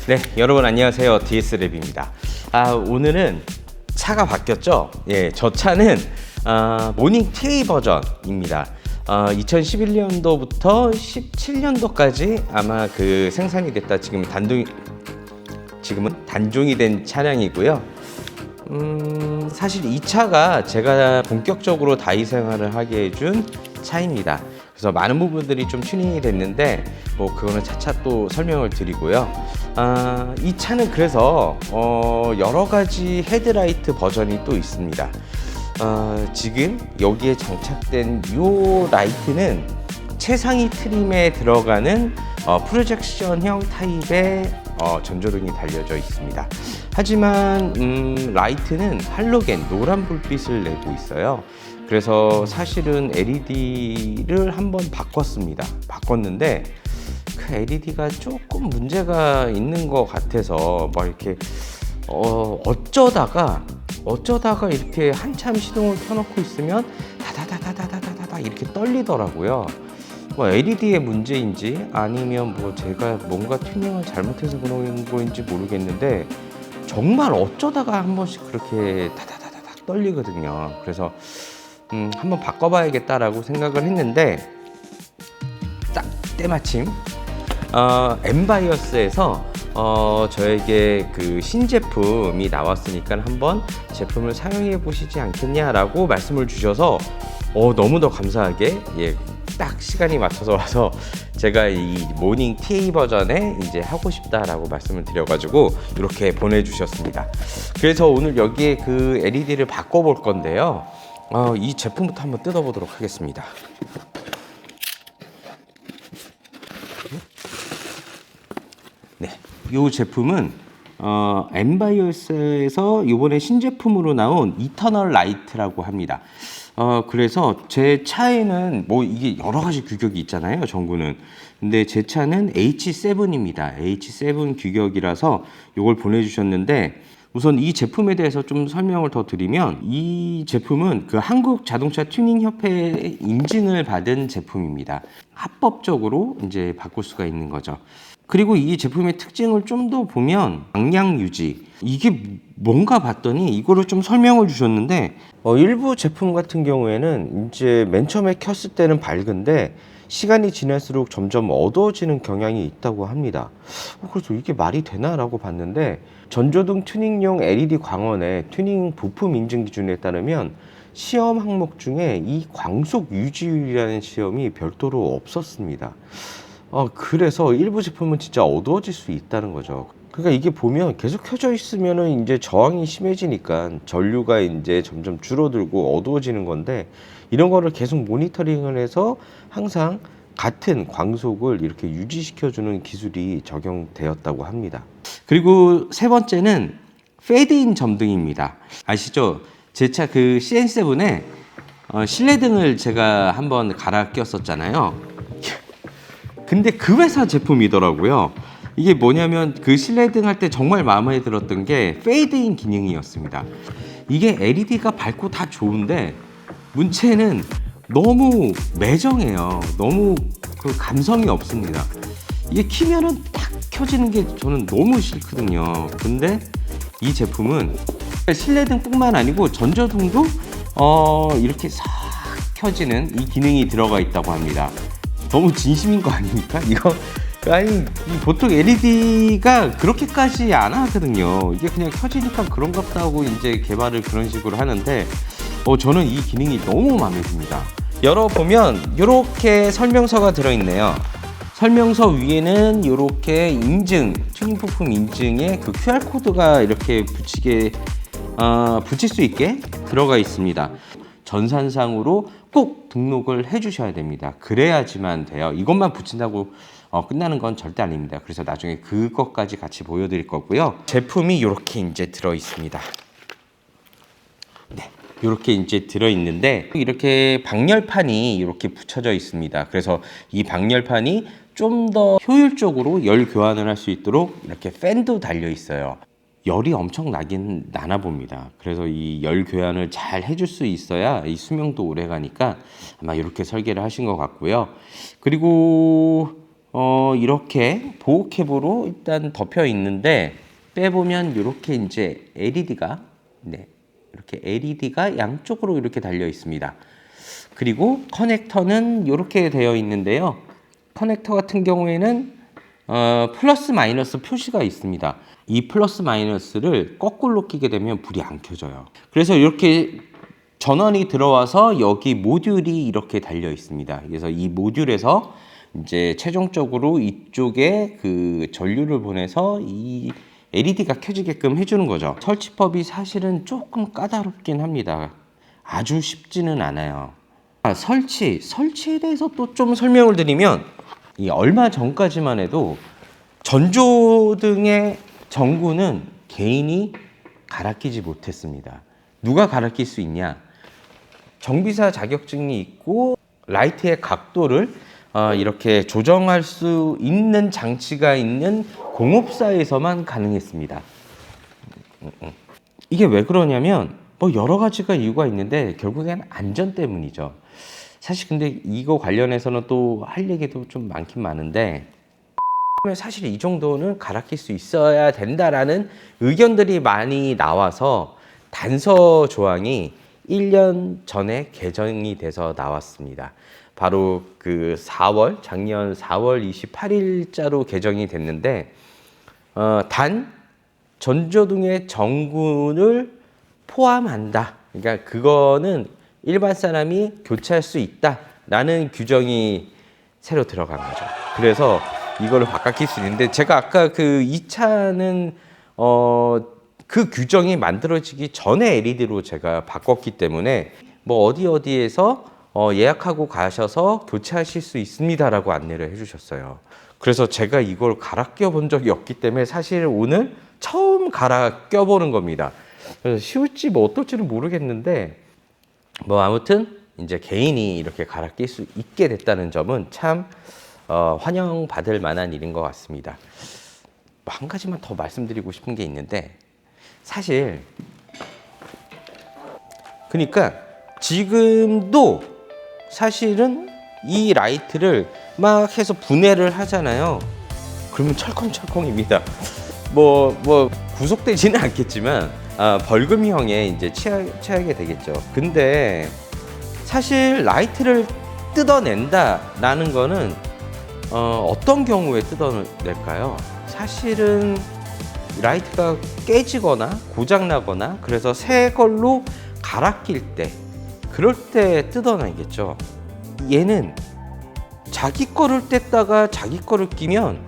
네, 여러분 안녕하세요. DS랩입니다. 오늘은 차가 바뀌었죠? 예, 저 차는 모닝 TA 버전입니다. 2011년도부터 17년도까지 아마 그 생산이 됐다. 지금은 단종이 된 차량이고요. 사실 이 차가 제가 본격적으로 다이 생활을 하게 해준 차입니다. 그래서 많은 부분들이 좀 튜닝이 됐는데 뭐 그거는 차차 또 설명을 드리고요. 이 차는 그래서 여러 가지 헤드라이트 버전이 또 있습니다. 지금 여기에 장착된 이 라이트는 최상위 트림에 들어가는 프로젝션형 타입의 전조등이 달려져 있습니다. 하지만 라이트는 할로겐 노란 불빛을 내고 있어요. 그래서 사실은 LED를 한번 바꿨는데 그 LED가 조금 문제가 있는 것 같아서 막 이렇게 어쩌다가 이렇게 한참 시동을 켜놓고 있으면 다다다다다다다다 이렇게 떨리더라고요. 뭐 LED의 문제인지 아니면 뭐 제가 뭔가 튜닝을 잘못해서 그런 거인지 모르겠는데 정말 어쩌다가 한 번씩 그렇게 다다다다닥 떨리거든요. 그래서 한번 바꿔봐야겠다라고 생각을 했는데 딱 때마침 엠바이어스에서 저에게 그 신제품이 나왔으니까 한번 제품을 사용해 보시지 않겠냐라고 말씀을 주셔서 너무도 감사하게 딱 시간이 맞춰서 와서 제가 이 모닝 TA 버전에 이제 하고 싶다라고 말씀을 드려가지고 이렇게 보내주셨습니다. 그래서 오늘 여기에 그 LED를 바꿔볼 건데요. 이 제품부터 한번 뜯어보도록 하겠습니다. 네, 이 제품은 엠바이어스에서 이번에 신제품으로 나온 이터널 라이트라고 합니다. 그래서 제 차에는 뭐 이게 여러 가지 규격이 있잖아요, 전구는. 근데 제 차는 H7입니다. H7 규격이라서 이걸 보내주셨는데 우선 이 제품에 대해서 좀 설명을 더 드리면 이 제품은 그 한국 자동차 튜닝 협회의 인증을 받은 제품입니다. 합법적으로 이제 바꿀 수가 있는 거죠. 그리고 이 제품의 특징을 좀 더 보면 방향 유지, 이게 뭔가 봤더니 이거를 좀 설명을 주셨는데 일부 제품 같은 경우에는 이제 맨 처음에 켰을 때는 밝은데 시간이 지날수록 점점 어두워지는 경향이 있다고 합니다. 그래서 이게 말이 되나라고 봤는데 전조등 튜닝용 LED 광원의 튜닝 부품 인증 기준에 따르면 시험 항목 중에 이 광속 유지율이라는 시험이 별도로 없었습니다. 그래서 일부 제품은 진짜 어두워질 수 있다는 거죠. 그러니까 이게 보면 계속 켜져 있으면은 이제 저항이 심해지니까 전류가 이제 점점 줄어들고 어두워지는 건데 이런 거를 계속 모니터링을 해서 항상 같은 광속을 이렇게 유지시켜주는 기술이 적용되었다고 합니다. 그리고 세 번째는 페이드인 점등입니다. 아시죠? 제 차 그 CN7에 실내등을 제가 한번 갈아 꼈었잖아요. 근데 그 회사 제품이더라고요. 이게 뭐냐면 그 실내등 할 때 정말 마음에 들었던 게 페이드인 기능이었습니다. 이게 LED가 밝고 다 좋은데 문제는 너무 매정해요. 너무 그 감성이 없습니다. 이게 키면은 딱 켜지는 게 저는 너무 싫거든요. 근데 이 제품은 실내등뿐만 아니고 전조등도 이렇게 싹 켜지는 이 기능이 들어가 있다고 합니다. 너무 진심인 거 아닙니까? 이거 아니 보통 LED가 그렇게까지 안 하거든요. 이게 그냥 켜지니까 그런갑다 하고 이제 개발을 그런 식으로 하는데 저는 이 기능이 너무 마음에 듭니다. 열어보면 이렇게 설명서가 들어있네요. 설명서 위에는 이렇게 인증, 튜닝 부품 인증에 그 QR코드가 이렇게 붙일 수 있게 들어가 있습니다. 전산상으로 꼭 등록을 해주셔야 됩니다. 그래야지만 돼요. 이것만 붙인다고 끝나는 건 절대 아닙니다. 그래서 나중에 그것까지 같이 보여드릴 거고요. 제품이 이렇게 이제 들어 있습니다. 네, 이렇게 이제 들어 있는데 이렇게 방열판이 이렇게 붙여져 있습니다. 그래서 이 방열판이 좀 더 효율적으로 열 교환을 할 수 있도록 이렇게 팬도 달려 있어요. 열이 엄청 나긴 나나 봅니다. 그래서 이 열 교환을 잘 해줄 수 있어야 이 수명도 오래 가니까 아마 이렇게 설계를 하신 것 같고요. 그리고 이렇게 보호캡으로 일단 덮여 있는데 빼보면 이렇게 이제 LED가 이렇게 LED가 양쪽으로 이렇게 달려 있습니다. 그리고 커넥터는 이렇게 되어 있는데요. 커넥터 같은 경우에는 플러스 마이너스 표시가 있습니다. 이 플러스 마이너스를 거꾸로 끼게 되면 불이 안 켜져요. 그래서 이렇게 전원이 들어와서 여기 모듈이 이렇게 달려 있습니다. 그래서 이 모듈에서 이제 최종적으로 이쪽에 그 전류를 보내서 이 LED가 켜지게끔 해주는 거죠. 설치법이 사실은 조금 까다롭긴 합니다. 아주 쉽지는 않아요. 설치에 대해서 또 좀 설명을 드리면, 이 얼마 전까지만 해도 전조등의 전구는 개인이 갈아 끼지 못했습니다. 누가 갈아 낄 수 있냐? 정비사 자격증이 있고 라이트의 각도를 이렇게 조정할 수 있는 장치가 있는 공업사에서만 가능했습니다. 이게 왜 그러냐면 뭐 여러 가지가 이유가 있는데 결국엔 안전 때문이죠. 사실 근데 이거 관련해서는 또 할 얘기도 좀 많긴 많은데, 사실 이 정도는 갈아 낄 수 있어야 된다라는 의견들이 많이 나와서 단서 조항이 1년 전에 개정이 돼서 나왔습니다. 바로 그 작년 4월 28일자로 개정이 됐는데, 단 전조등의 전구를 포함한다. 그러니까 그거는 일반 사람이 교체할 수 있다라는 규정이 새로 들어간 거죠. 그래서 이거를 바꿔 낄 수 있는데, 제가 아까 그 이 차는 그 규정이 만들어지기 전에 LED로 제가 바꿨기 때문에 뭐 어디에서 예약하고 가셔서 교체하실 수 있습니다라고 안내를 해주셨어요. 그래서 제가 이걸 갈아 껴본 적이 없기 때문에 사실 오늘 처음 갈아 껴보는 겁니다. 그래서 쉬울지 뭐 어떨지는 모르겠는데, 뭐 아무튼 이제 개인이 이렇게 갈아 낄 수 있게 됐다는 점은 참 환영받을 만한 일인 것 같습니다. 한 가지만 더 말씀드리고 싶은 게 있는데, 사실 그러니까 지금도 사실은 이 라이트를 막 해서 분해를 하잖아요. 그러면 철컹철컹입니다. 뭐 구속되지는 않겠지만 벌금형에 이제 처하게 되겠죠. 근데 사실 라이트를 뜯어낸다라는 거는 어떤 경우에 뜯어낼까요? 사실은 라이트가 깨지거나 고장나거나 그래서 새 걸로 갈아 낄 때, 그럴 때 뜯어내겠죠. 얘는 자기 거를 뗐다가 자기 거를 끼면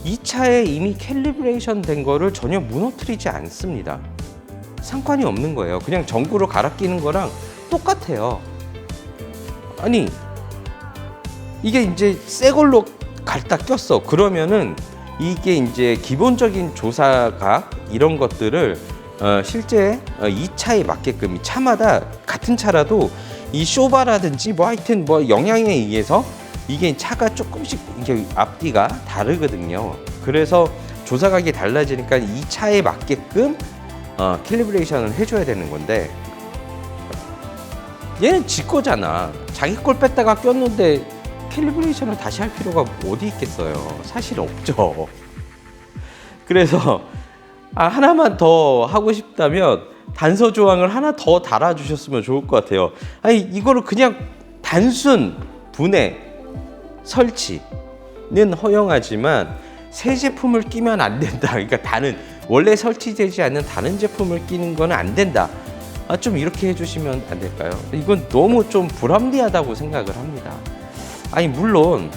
이 차에 이미 캘리브레이션 된 거를 전혀 무너뜨리지 않습니다. 상관이 없는 거예요. 그냥 전구로 갈아 끼는 거랑 똑같아요. 아니, 이게 이제 새 걸로 갖다 꼈어. 그러면은 이게 이제 기본적인 조사각 이런 것들을 실제 이 차에 맞게끔, 이 차마다 같은 차라도 이 쇼바라든지 뭐 하여튼 뭐 영향에 의해서 이게 차가 조금씩 이게 앞뒤가 다르거든요. 그래서 조사각이 달라지니까 이 차에 맞게끔 캘리브레이션을 해줘야 되는 건데, 얘는 지 거잖아. 자기 걸 뺐다가 꼈는데 캘리브레이션을 다시 할 필요가 어디 있겠어요. 사실 없죠. 그래서 하나만 더 하고 싶다면 단서 조항을 하나 더 달아주셨으면 좋을 것 같아요. 아니, 이거를 그냥 단순 분해 설치는 허용하지만 새 제품을 끼면 안 된다. 그러니까 원래 설치되지 않는 다른 제품을 끼는 건 안 된다. 좀 이렇게 해주시면 안 될까요? 이건 너무 좀 불합리하다고 생각을 합니다. 아니, 물론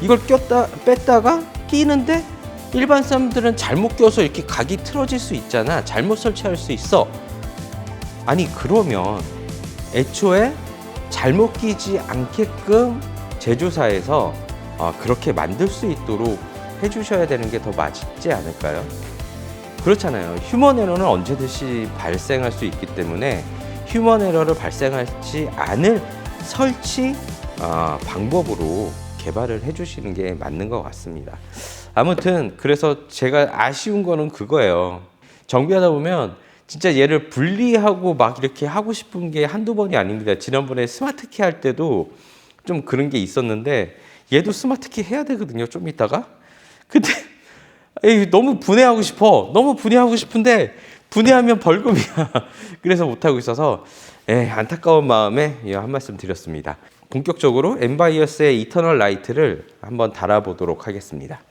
이걸 뺐다가 끼는데 일반 사람들은 잘못 껴서 이렇게 각이 틀어질 수 있잖아. 잘못 설치할 수 있어. 아니, 그러면 애초에 잘못 끼지 않게끔 제조사에서 그렇게 만들 수 있도록 해주셔야 되는 게 더 맞지 않을까요? 그렇잖아요. 휴먼 에러는 언제든지 발생할 수 있기 때문에 휴먼 에러를 발생하지 않을 설치 방법으로 개발을 해주시는 게 맞는 것 같습니다. 아무튼 그래서 제가 아쉬운 거는 그거예요. 정비하다 보면 진짜 얘를 분리하고 막 이렇게 하고 싶은 게 한두 번이 아닙니다. 지난번에 스마트키 할 때도 좀 그런 게 있었는데, 얘도 스마트키 해야 되거든요, 좀 이따가. 근데 에이, 너무 분해하고 싶어. 너무 분해하고 싶은데 분해하면 벌금이야. 그래서 못하고 있어서 안타까운 마음에 한 말씀 드렸습니다. 본격적으로 엠바이어스의 이터널 라이트를 한번 달아보도록 하겠습니다.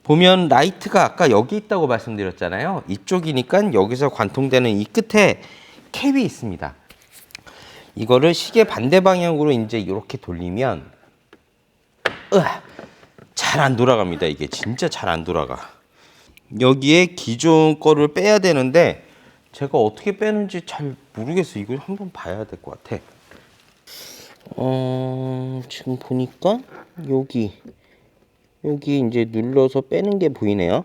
보면 라이트가 아까 여기 있다고 말씀드렸잖아요. 이쪽이니까 여기서 관통되는 이 끝에 캡이 있습니다. 이거를 시계 반대 방향으로 이제 이렇게 돌리면 잘 안 돌아갑니다. 이게 진짜 잘 안 돌아가. 여기에 기존 거를 빼야 되는데 제가 어떻게 빼는지 잘 모르겠어요. 이걸 한번 봐야 될 것 같아. 지금 보니까 여기 이제 눌러서 빼는 게 보이네요.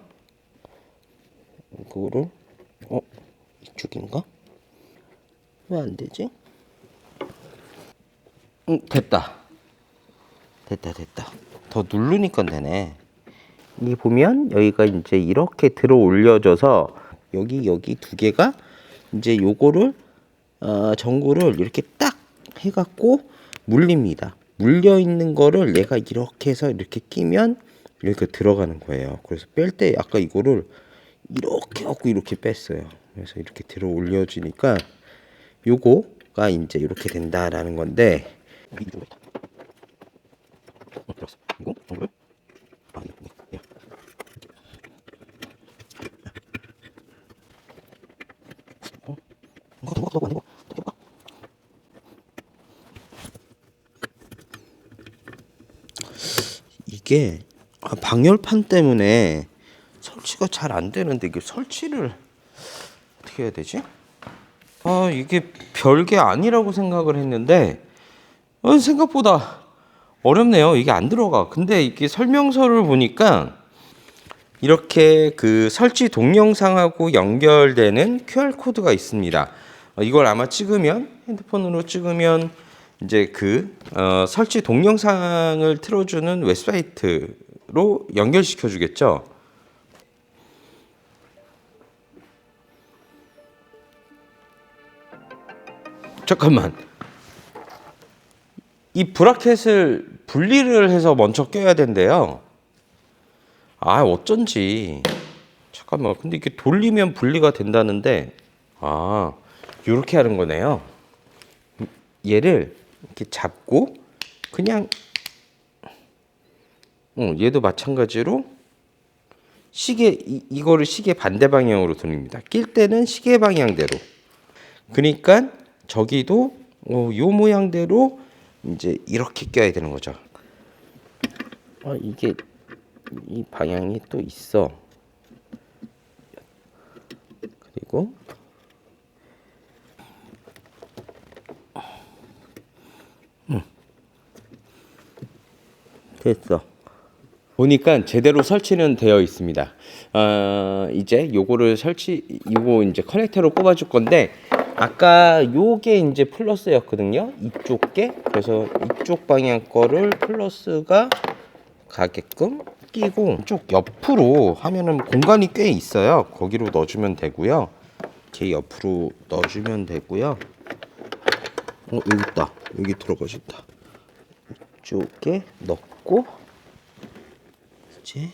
그거를 이쪽인가? 왜 안 되지? 됐다. 더 누르니까 되네. 이 보면 여기가 이제 이렇게 들어 올려져서 여기 두 개가 이제 요거를 전구를 이렇게 딱 해갖고 물립니다. 물려 있는 거를 얘가 이렇게 해서 이렇게 끼면 이렇게 들어가는 거예요. 그래서 뺄 때 아까 이거를 이렇게 하고 이렇게 뺐어요. 그래서 이렇게 들어 올려지니까 요거가 이제 이렇게 된다라는 건데 이쪽으로 들었어. 이거 전구를 이게 방열판 때문에 설치가 잘 안 되는데 이게 설치를 어떻게 해야 되지? 이게 별게 아니라고 생각을 했는데 생각보다 어렵네요. 이게 안 들어가. 근데 이게 설명서를 보니까 이렇게 그 설치 동영상하고 연결되는 QR코드가 있습니다. 이걸 아마 찍으면 핸드폰으로 찍으면 이제 그 설치 동영상을 틀어주는 웹사이트로 연결시켜 주겠죠. 잠깐만. 이 브라켓을 분리를 해서 먼저 껴야 된대요. 어쩐지. 잠깐만. 근데 이게 돌리면 분리가 된다는데, 요렇게 하는 거네요. 얘를 이렇게 잡고, 그냥, 얘도 마찬가지로 이거를 시계 반대 방향으로 돌립니다. 낄 때는 시계 방향대로. 그러니까 저기도 요 모양대로 이제 이렇게 껴야 되는 거죠. 이게 이 방향이 또 있어. 그리고 됐어. 보니까 제대로 설치는 되어 있습니다. 이제 요거 이제 커넥터로 꼽아줄 건데 아까 요게 이제 플러스였거든요. 이쪽 게. 그래서 이쪽 방향 거를 플러스가 가게끔 끼고 이쪽 옆으로 하면은 공간이 꽤 있어요. 거기로 넣어주면 되고요. 이렇게 옆으로 넣어주면 되고요. 여기 있다. 여기 들어가준다. 이쪽에 넣고 이제 요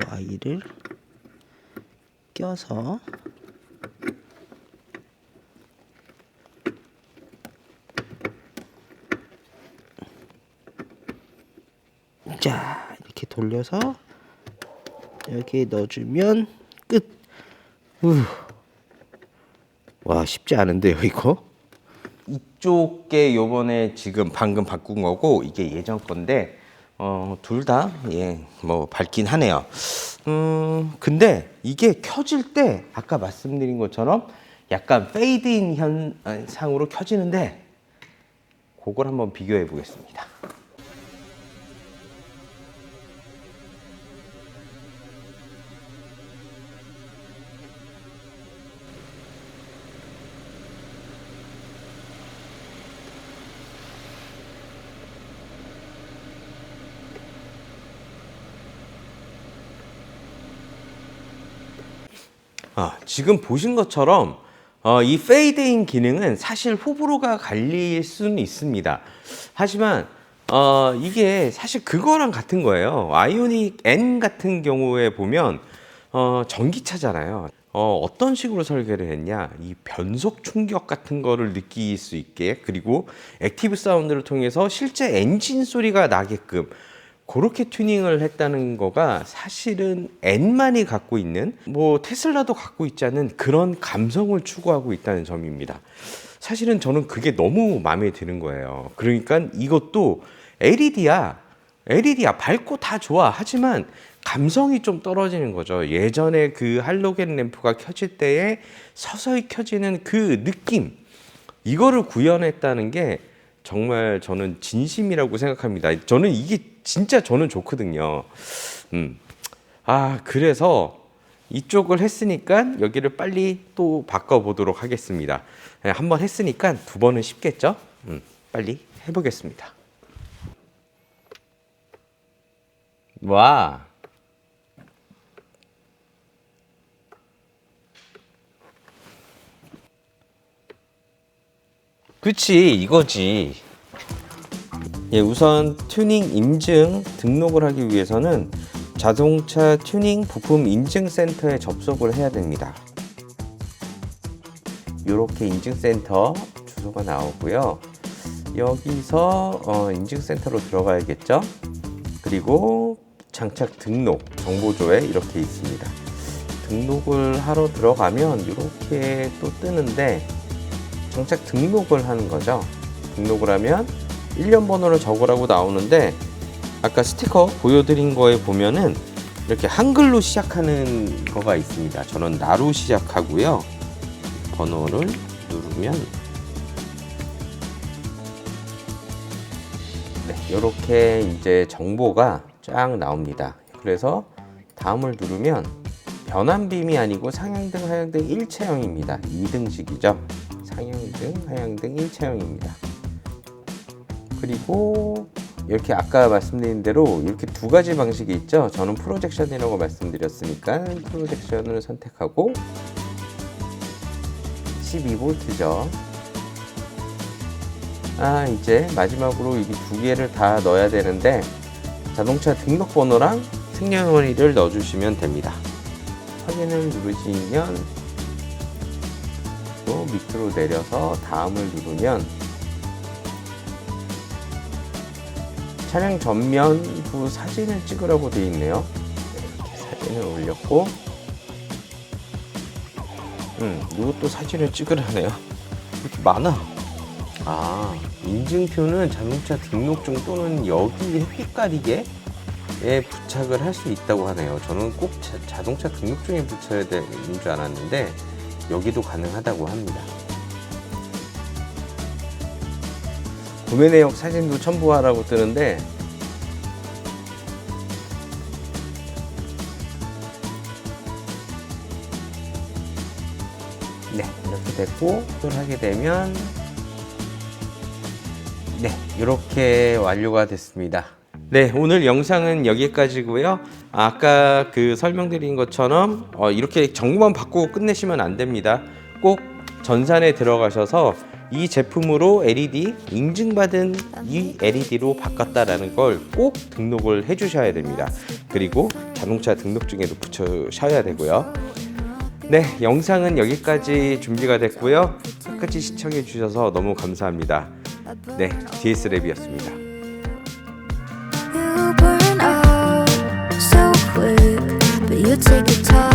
아이를 껴서 자 이렇게 돌려서 여기에 넣어주면 끝. 와 쉽지 않은데요 이거. 이쪽에 요번에 지금 방금 바꾼 거고 이게 예전 건데 둘 다 뭐 밝긴 하네요. 근데 이게 켜질 때 아까 말씀드린 것처럼 약간 페이드인 현상으로 켜지는데 그걸 한번 비교해 보겠습니다. 지금 보신 것처럼 이 페이드인 기능은 사실 호불호가 갈릴 수는 있습니다. 하지만 이게 사실 그거랑 같은 거예요. 아이오닉 N 같은 경우에 보면 전기차잖아요. 어떤 식으로 설계를 했냐, 이 변속 충격 같은 거를 느낄 수 있게, 그리고 액티브 사운드를 통해서 실제 엔진 소리가 나게끔 그렇게 튜닝을 했다는 거가 사실은 N만이 갖고 있는, 뭐 테슬라도 갖고 있지 않은 그런 감성을 추구하고 있다는 점입니다. 사실은 저는 그게 너무 마음에 드는 거예요. 그러니까 이것도 LED야 밝고 다 좋아. 하지만 감성이 좀 떨어지는 거죠. 예전에 그 할로겐 램프가 켜질 때에 서서히 켜지는 그 느낌, 이거를 구현했다는 게 정말 저는 진심이라고 생각합니다. 저는 이게 진짜 저는 좋거든요. 그래서 이쪽을 했으니까 여기를 빨리 또 바꿔보도록 하겠습니다. 한번 했으니까 두 번은 쉽겠죠? 빨리 해보겠습니다. 와. 그치, 이거지. 우선 튜닝 인증 등록을 하기 위해서는 자동차 튜닝 부품 인증센터에 접속을 해야 됩니다. 이렇게 인증센터 주소가 나오고요. 여기서 인증센터로 들어가야겠죠. 그리고 장착 등록 정보조에 이렇게 있습니다. 등록을 하러 들어가면 이렇게 또 뜨는데, 장착 등록을 하는 거죠. 등록을 하면 1년 번호를 적으라고 나오는데, 아까 스티커 보여드린 거에 보면은 이렇게 한글로 시작하는 거가 있습니다. 저는 나로 시작하고요. 번호를 누르면 이렇게 이제 정보가 쫙 나옵니다. 그래서 다음을 누르면 변환빔이 아니고 상향등, 하향등 일체형입니다. 2등식이죠. 상향등, 하향등 일체형입니다. 그리고 이렇게 아까 말씀드린 대로 이렇게 두 가지 방식이 있죠. 저는 프로젝션이라고 말씀드렸으니까 프로젝션을 선택하고 12V죠. 이제 마지막으로 이 두 개를 다 넣어야 되는데, 자동차 등록번호랑 생년월일을 넣어주시면 됩니다. 확인을 누르시면 또 밑으로 내려서 다음을 누르면 차량 전면부 사진을 찍으라고 되어 있네요. 이렇게 사진을 올렸고, 이것도 사진을 찍으라네요. 이렇게 많아. 인증표는 자동차 등록증 또는 여기 햇빛 가리개에 부착을 할 수 있다고 하네요. 저는 꼭 자동차 등록증에 붙여야 되는 줄 알았는데 여기도 가능하다고 합니다. 구매 내역 사진도 첨부하라고 뜨는데, 이렇게 됐고, 또 하게 되면 이렇게 완료가 됐습니다. 오늘 영상은 여기까지고요. 아까 그 설명드린 것처럼 이렇게 정보만 바꾸고 끝내시면 안 됩니다. 꼭 전산에 들어가셔서 이 제품으로 LED 인증받은 이 LED로 바꿨다라는 걸 꼭 등록을 해 주셔야 됩니다. 그리고 자동차 등록증에도 붙여셔야 되고요. 영상은 여기까지 준비가 됐고요. 끝까지 시청해 주셔서 너무 감사합니다. DSLab이었습니다. You burn out so quick, but you take your time.